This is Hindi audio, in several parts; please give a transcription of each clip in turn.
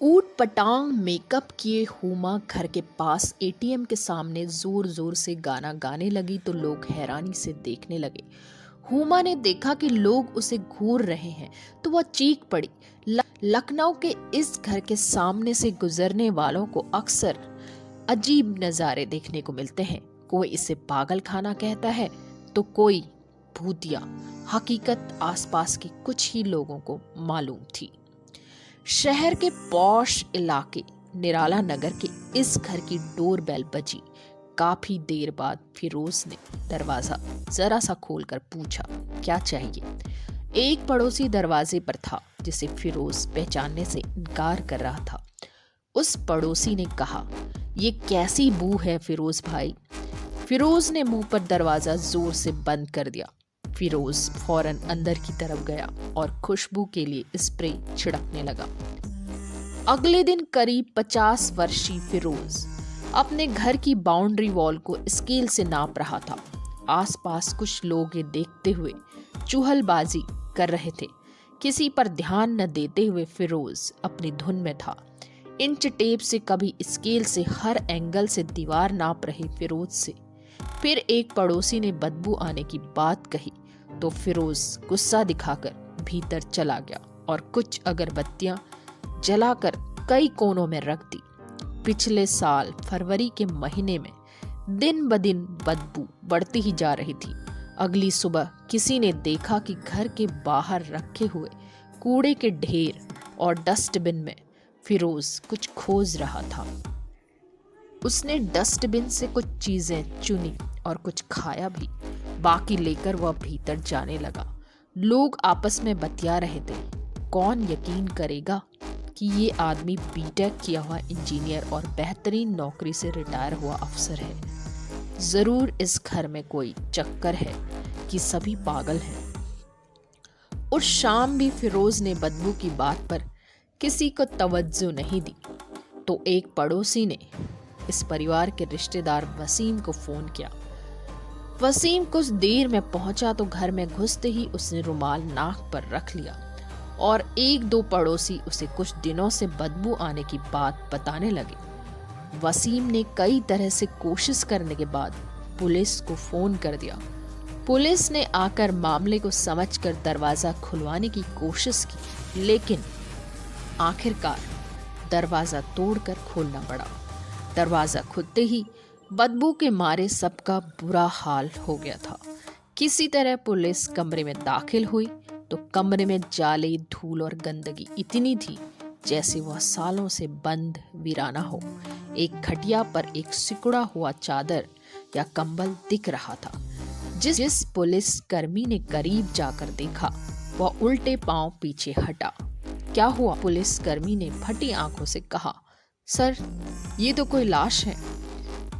ऊट पटांग मेकअप किए हुमा घर के पास एटीएम के सामने जोर जोर से गाना गाने लगी तो लोग हैरानी से देखने लगे। हुमा ने देखा कि लोग उसे घूर रहे हैं तो वह चीख पड़ी। लखनऊ के इस घर के सामने से गुजरने वालों को अक्सर अजीब नज़ारे देखने को मिलते हैं। कोई इसे पागल खाना कहता है तो कोई भूतिया। हकीकत आसपास के कुछ ही लोगों को मालूम थी। शहर के पॉश इलाके निराला नगर के इस घर की डोरबेल बजी। काफी देर बाद फिरोज ने दरवाजा जरा सा खोलकर पूछा, क्या चाहिए। एक पड़ोसी दरवाजे पर था जिसे फिरोज पहचानने से इनकार कर रहा था। उस पड़ोसी ने कहा, ये कैसी बू है फिरोज भाई। फिरोज ने मुंह पर दरवाजा जोर से बंद कर दिया। फिरोज फौरन अंदर की तरफ गया और खुशबू के लिए स्प्रे छिड़कने लगा। अगले दिन करीब 50 वर्षीय फिरोज अपने घर की बाउंड्री वॉल को स्केल से नाप रहा था। आसपास कुछ लोग ये देखते हुए चुहलबाजी कर रहे थे। किसी पर ध्यान न देते हुए फिरोज अपनी धुन में था। इंच टेप से कभी स्केल से हर एंगल से दीवार नाप रहे फिरोज से फिर एक पड़ोसी ने बदबू आने की बात कही तो फिरोज गुस्सा दिखाकर भीतर चला गया और कुछ अगरबत्तियां जलाकर कई कोनों में रख दी। पिछले साल फरवरी के महीने में दिन ब दिन बदबू बढ़ती ही जा रही थी। अगली सुबह किसी ने देखा कि घर के बाहर रखे हुए कूड़े के ढेर और डस्टबिन में फिरोज कुछ खोज रहा था। उसने डस्टबिन से कुछ चीजें चुनी और कुछ खाया भी। बाकी लेकर वह भीतर जाने लगा। लोग आपस में बतिया रहे थे, कौन यकीन करेगा कि ये आदमी बीटेक किया हुआ इंजीनियर और बेहतरीन नौकरी से रिटायर हुआ अफसर है। जरूर इस घर में कोई चक्कर है कि सभी पागल हैं। उस शाम भी फिरोज ने बदबू की बात पर किसी को तवज्जो नहीं दी तो एक पड़ोसी ने इस परिवार के रिश्तेदार वसीम को फोन किया। वसीम कुछ देर में पहुंचा तो घर में घुसते ही उसने रुमाल नाक पर रख लिया और एक दो पड़ोसी उसे कुछ दिनों से बदबू आने की बात बताने लगे। वसीम ने कई तरह से कोशिश करने के बाद पुलिस को फोन कर दिया। पुलिस ने आकर मामले को समझकर दरवाजा खुलवाने की कोशिश की, लेकिन आखिरकार दरवाजा तोड़कर खोलना पड़ा। दरवाजा खुलते ही बदबू के मारे सबका बुरा हाल हो गया था। किसी तरह पुलिस कमरे में दाखिल हुई तो कमरे में जाले, धूल और गंदगी इतनी थी जैसे वह सालों से बंद वीराना हो। एक खटिया पर एक सिकुड़ा हुआ चादर या कंबल दिख रहा था। जिस पुलिस कर्मी ने करीब जाकर देखा वह उल्टे पांव पीछे हटा। क्या हुआ? पुलिस कर्मी ने फटी आंखों से कहा, सर, ये तो कोई लाश है।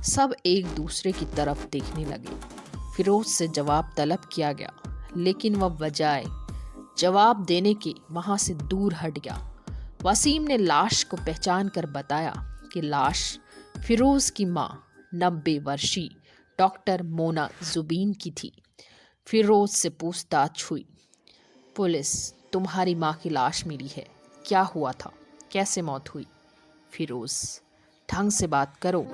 सब एक दूसरे की तरफ देखने लगे। फिरोज से जवाब तलब किया गया, लेकिन वह बजाय जवाब देने के वहां से दूर हट गया। वसीम ने लाश को पहचान कर बताया कि लाश फिरोज की मां 90 वर्षीय डॉक्टर मोना जुबीन की थी। फिरोज से पूछताछ हुई। पुलिस, तुम्हारी मां की लाश मिली है, क्या हुआ था, कैसे मौत हुई? फिरोज, ढंग से बात करो।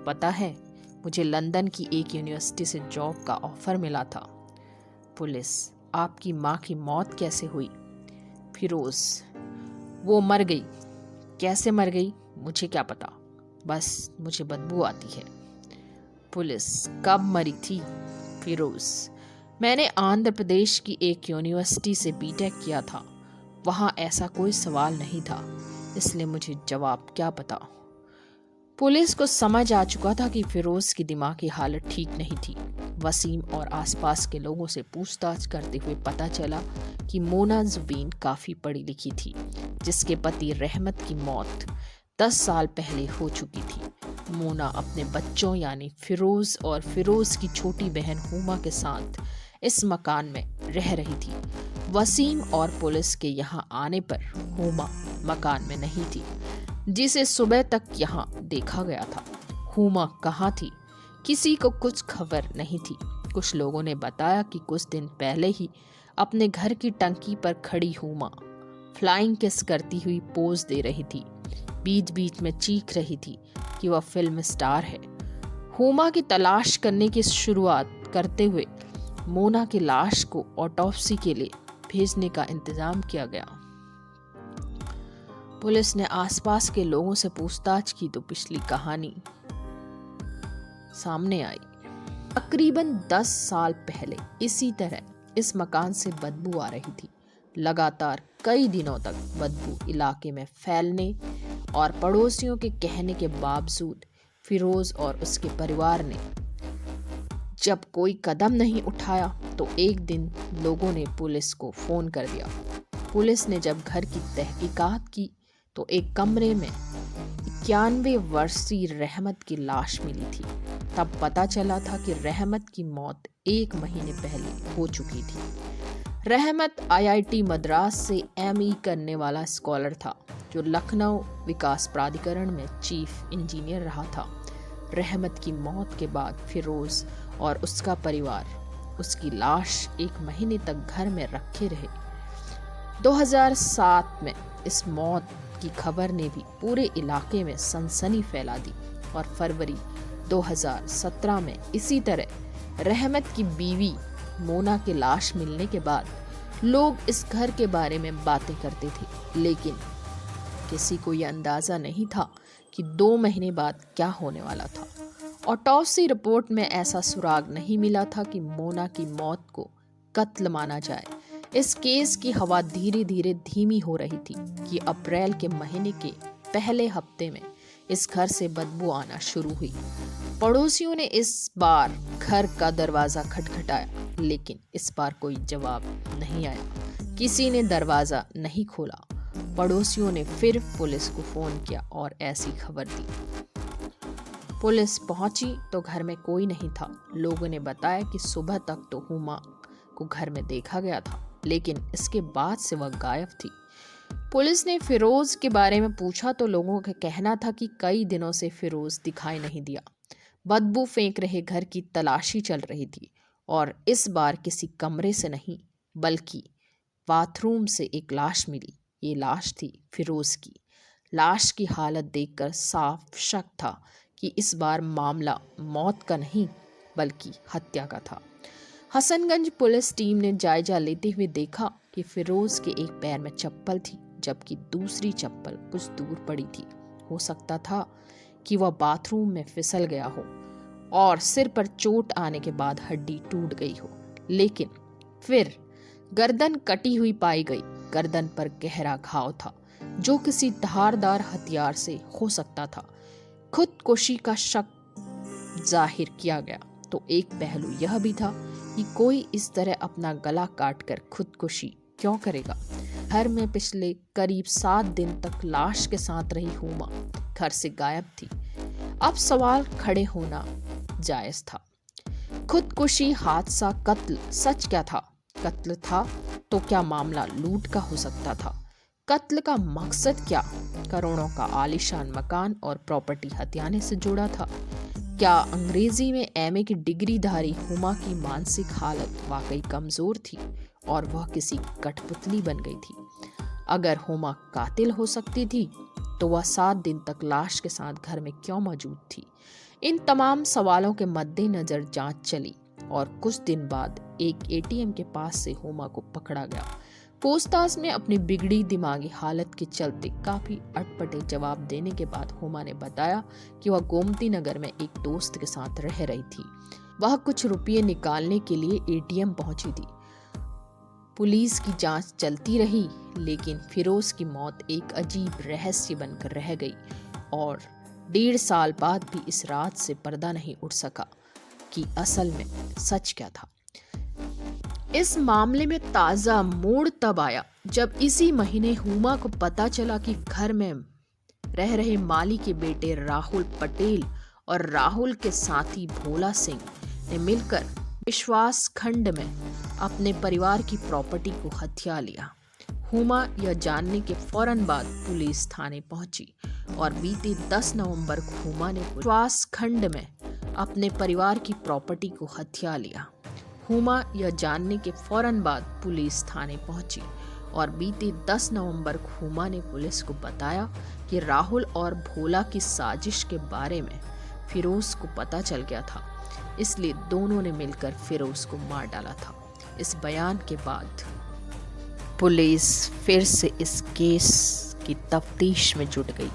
पता है, मुझे लंदन की एक यूनिवर्सिटी से जॉब का ऑफर मिला था। पुलिस, आपकी माँ की मौत कैसे हुई? फिरोज, वो मर गई। कैसे मर गई मुझे क्या पता, बस मुझे बदबू आती है। पुलिस, कब मरी थी? फिरोज, मैंने आंध्र प्रदेश की एक यूनिवर्सिटी से बीटेक किया था। वहाँ ऐसा कोई सवाल नहीं था, इसलिए मुझे जवाब क्या पता। पुलिस को समझ आ चुका था कि फिरोज की दिमागी हालत ठीक नहीं थी। वसीम और आसपास के लोगों से पूछताछ करते हुए पता चला कि मोना जुबीन काफी पढ़ी लिखी थी, जिसके पति रहमत की मौत 10 साल पहले हो चुकी थी। मोना अपने बच्चों यानी फिरोज और फिरोज की छोटी बहन हुमा के साथ इस मकान में रह रही थी। वसीम और पुलिस के यहाँ आने पर हुमा मकान में नहीं थी, जिसे सुबह तक यहाँ देखा गया था। हुमा कहाँ थी? किसी को कुछ खबर नहीं थी। कुछ लोगों ने बताया कि कुछ दिन पहले ही अपने घर की टंकी पर खड़ी हुमा फ्लाइंग किस करती हुई पोज दे रही थी। बीच बीच में चीख रही थी कि वह फिल्म स्टार है। हुमा की तलाश करने की शुरुआत करते हुए मोना की लाश को ऑटोप्सी के लिए भेजने का इंतजाम किया गया। पुलिस ने आसपास के लोगों से पूछताछ की तो पिछली कहानी सामने आई। तकरीबन 10 साल पहले इसी तरह इस मकान से बदबू आ रही थी। लगातार कई दिनों तक बदबू इलाके में फैलने और पड़ोसियों के कहने के बावजूद फिरोज और उसके परिवार ने जब कोई कदम नहीं उठाया तो एक दिन लोगों ने पुलिस को फोन कर दिया। पुलिस ने जब घर की तहकीकात की तो एक कमरे में 91 वर्षीय रहमत की लाश मिली थी। तब पता चला था कि रहमत की मौत 1 महीने पहले हो चुकी थी। रहमत IIT मद्रास से ME करने वाला स्कॉलर था जो लखनऊ विकास प्राधिकरण में चीफ इंजीनियर रहा था। रहमत की मौत के बाद फिरोज और उसका परिवार उसकी लाश 1 महीने तक घर में रखे रहे। 2007 में इस मौत की खबर ने भी पूरे इलाके में सनसनी फैला दी और फरवरी 2017 में इसी तरह रहमत की बीवी मोना की लाश मिलने के बाद लोग इस घर के बारे में बातें करते थे, लेकिन किसी को यह अंदाजा नहीं था कि 2 महीने बाद क्या होने वाला था। ऑटोप्सी रिपोर्ट में ऐसा सुराग नहीं मिला था कि मोना की मौत को कत्ल माना जाए। इस केस की हवा धीरे धीरे धीमी हो रही थी कि अप्रैल के महीने के पहले हफ्ते में इस घर से बदबू आना शुरू हुई। पड़ोसियों ने इस बार घर का दरवाजा खटखटाया, लेकिन इस बार कोई जवाब नहीं आया। किसी ने दरवाजा नहीं खोला। पड़ोसियों ने फिर पुलिस को फोन किया और ऐसी खबर दी। पुलिस पहुंची तो घर में कोई नहीं था। लोगों ने बताया कि सुबह तक तो हुमा को घर में देखा गया था, लेकिन इसके बाद से वह गायब थी। पुलिस ने फिरोज के बारे में पूछा तो लोगों का कहना था कि कई दिनों से फिरोज दिखाई नहीं दिया। बदबू फेंक रहे घर की तलाशी चल रही थी और इस बार किसी कमरे से नहीं बल्कि बाथरूम से एक लाश मिली। ये लाश थी फिरोज की। लाश की हालत देखकर साफ शक था कि इस बार मामला मौत का नहीं बल्कि हत्या का था। हसनगंज पुलिस टीम ने जायजा लेते हुए देखा कि फिरोज के एक पैर में चप्पल थी, जबकि दूसरी चप्पल कुछ दूर पड़ी थी। हो सकता था कि वह बाथरूम में फिसल गया हो और सिर पर चोट आने के बाद हड्डी टूट गई हो। लेकिन फिर गर्दन कटी हुई पाई गई। गर्दन पर गहरा घाव था जो किसी धारदार हथियार से हो सकता था। खुदकुशी का शक जाहिर किया गया तो एक पहलू यह भी था कि कोई इस तरह अपना गला काटकर खुदकुशी क्यों करेगा। घर में पिछले करीब 7 दिन तक लाश के साथ रही हुमा घर से गायब थी। अब सवाल खड़े होना जायज था। खुदकुशी, हादसा, कत्ल, सच क्या था? कत्ल था तो क्या मामला लूट का हो सकता था? कत्ल का मकसद क्या? करोड़ों का आलीशान मकान और प्रॉपर्टी हथियाने से जुड़ा था। क्या अंग्रेजी में MA की डिग्रीधारी हुमा की मानसिक हालत वाकई कमजोर थी और वह किसी कठपुतली बन गई थी? अगर हुमा कातिल हो सकती थी तो वह 7 दिन तक लाश के साथ घर में क्यों मौजूद थी? इन तमाम सवालों के मद्देनजर जांच चली और कुछ दिन बाद एक ATM के पास से हुमा को पकड़ा गया। पूछताछ में अपनी बिगड़ी दिमागी हालत के चलते काफी अटपटे जवाब देने के बाद हुमा ने बताया कि वह गोमती नगर में एक दोस्त के साथ रह रही थी। वह कुछ रुपये निकालने के लिए ATM पहुंची थी। पुलिस की जांच चलती रही, लेकिन फिरोज की मौत एक अजीब रहस्य बनकर रह गई और 1.5 साल बाद भी इस रात से पर्दा नहीं उठ सका कि असल में सच क्या था। इस मामले में ताजा मोड़ तब आया जब इसी महीने हुमा को पता चला कि घर में रह रहे माली के बेटे राहुल पटेल और राहुल के साथी भोला सिंह ने मिलकर विश्वास खंड में अपने परिवार की प्रॉपर्टी को हथिया लिया। हुमा यह जानने के फौरन बाद पुलिस थाने पहुंची और बीते 10 नवंबर को हुमा ने विश्वास खंड में अपने परिवार की प्रॉपर्टी को हथिया लिया। हुमा यह जानने के फौरन बाद पुलिस थाने पहुंची और बीते 10 नवंबर को हुमा ने पुलिस को बताया कि राहुल और भोला की साजिश के बारे में फिरोज को पता चल गया था, इसलिए दोनों ने मिलकर फिरोज को मार डाला था। इस बयान के बाद पुलिस फिर से इस केस की तफ्तीश में जुट गई।